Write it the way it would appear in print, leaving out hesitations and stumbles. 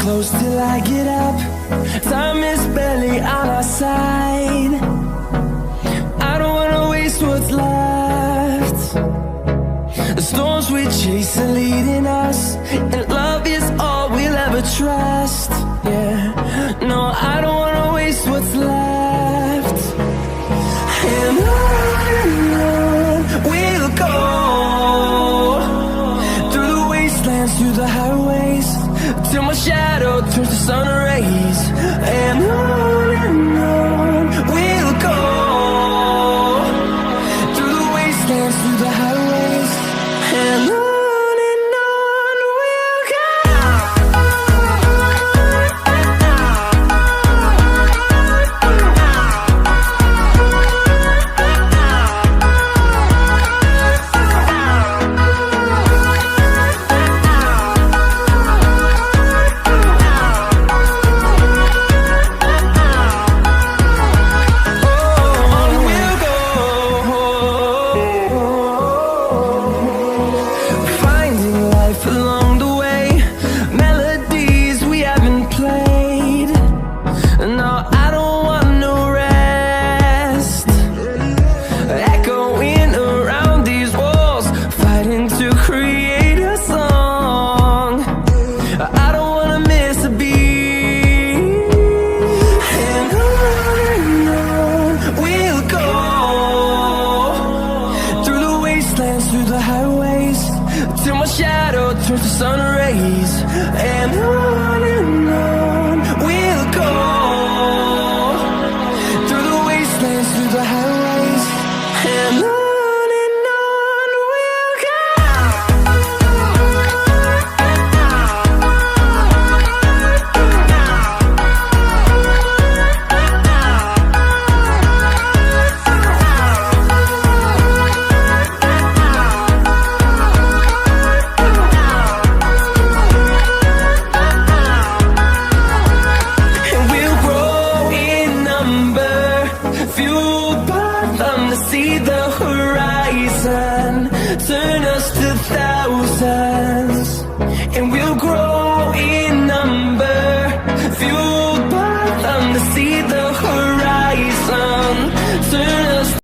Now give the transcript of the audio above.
close till I get up. Time is barely on our side. I don't wanna waste what's left. The storms we chase are leading us, and love is all we'll ever trust. Yeah, no, I don't wanna waste what's left. And on we'll go, through the wastelands, through the highways, till my shadow turns to sun rays. And on we'll go, through the wastelands, through the highways, and on we'll go. Along the way, melodies we haven't played. No, I don't want no rest. Echoing around these walls, fighting to create a song. I don't wanna miss a beat. And on we'll go, through the wastelands, through the highways, till my shadow turns to sun rays. And on we'll go, through the wastelands, through the highways, and on we'll go. Fueled by them to see the horizon, turn us to thousands.